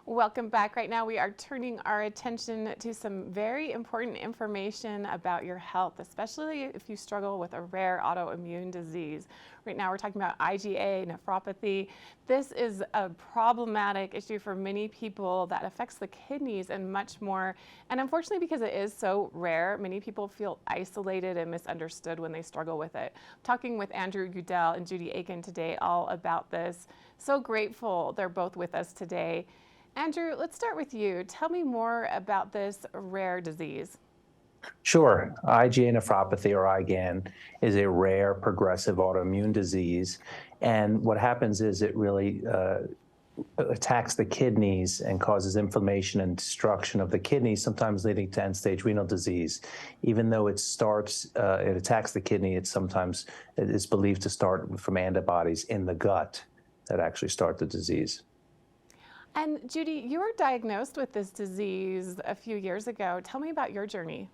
Welcome back. Right now we are turning our attention to some very important information about your health, especially if you struggle with a rare autoimmune disease. Right now we're talking about IgA nephropathy. This is a problematic issue for many people that affects the kidneys and much more. And unfortunately, because it is so rare, many people feel isolated and misunderstood when they struggle with it. I'm talking with Andrew Goodell and Judy Aiken today all about this. So grateful they're both with us today. Andrew, let's start with you. Tell me more about this rare disease. Sure. IgA nephropathy, or IgAN, is a rare progressive autoimmune disease. And what happens is it really attacks the kidneys and causes inflammation and destruction of the kidneys, sometimes leading to end-stage renal disease. Even though it attacks the kidney, it is believed to start from antibodies in the gut that actually start the disease. And Judy, you were diagnosed with this disease a few years ago. Tell me about your journey.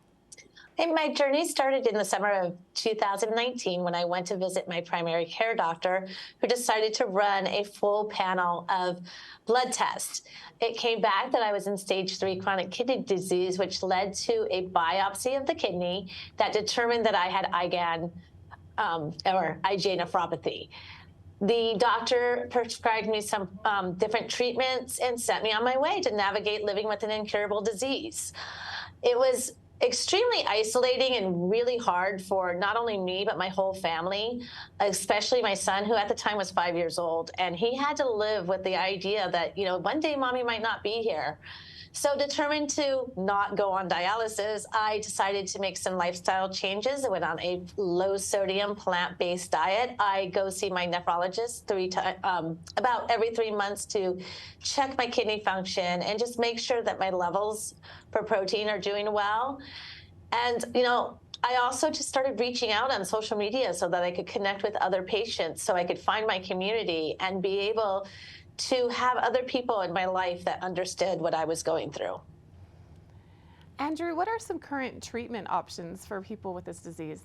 My journey started in the summer of 2019 when I went to visit my primary care doctor, who decided to run a full panel of blood tests. It came back that I was in stage 3 chronic kidney disease, which led to a biopsy of the kidney that determined that I had IgAN or IgA nephropathy. The doctor prescribed me some different treatments and sent me on my way to navigate living with an incurable disease. It was extremely isolating and really hard for not only me, but my whole family, especially my son, who at the time was 5 years old. And he had to live with the idea that, one day mommy might not be here. So determined to not go on dialysis, I decided to make some lifestyle changes. I went on a low-sodium, plant-based diet. I go see my nephrologist about every 3 months to check my kidney function and just make sure that my levels for protein are doing well. And, I also just started reaching out on social media so that I could connect with other patients, so I could find my community and be able to have other people in my life that understood what I was going through. Andrew, what are some current treatment options for people with this disease?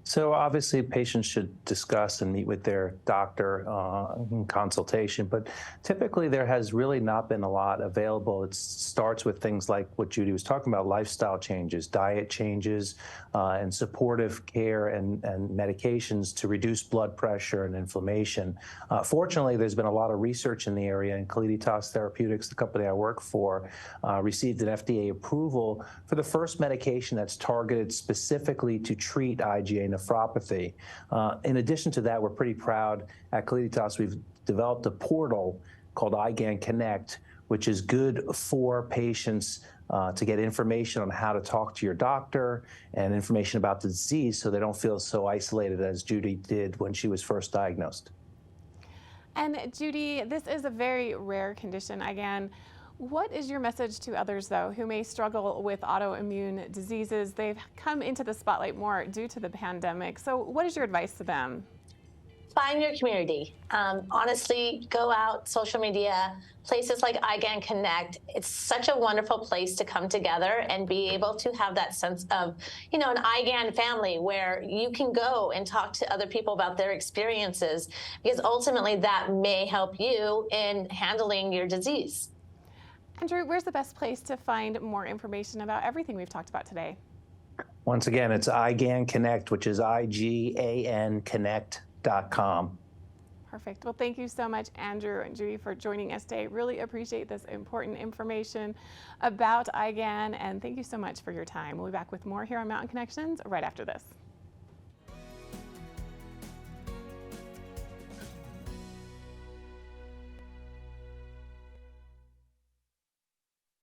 So obviously, patients should discuss and meet with their doctor in consultation, but typically there has really not been a lot available. It starts with things like what Judy was talking about: lifestyle changes, diet changes, and supportive care and medications to reduce blood pressure and inflammation. Fortunately, there's been a lot of research in the area, and Calliditas Therapeutics, the company I work for, received an FDA approval for the first medication that's targeted specifically to treat IgA nephropathy. In addition to that, we're pretty proud at Calliditas. We've developed a portal called IgA Connect, which is good for patients to get information on how to talk to your doctor and information about the disease so they don't feel so isolated as Judy did when she was first diagnosed. And Judy, this is a very rare condition, IgAN. What is your message to others, though, who may struggle with autoimmune diseases? They've come into the spotlight more due to the pandemic. So what is your advice to them? Find your community. Honestly, go out, social media, places like IgA Connect. It's such a wonderful place to come together and be able to have that sense of, an IgA family where you can go and talk to other people about their experiences, because ultimately that may help you in handling your disease. Andrew, where's the best place to find more information about everything we've talked about today? Once again, it's IgA Connect, which is IgANconnect.com. Perfect. Well, thank you so much, Andrew and Judy, for joining us today. Really appreciate this important information about IgAN, and thank you so much for your time. We'll be back with more here on Mountain Connections right after this.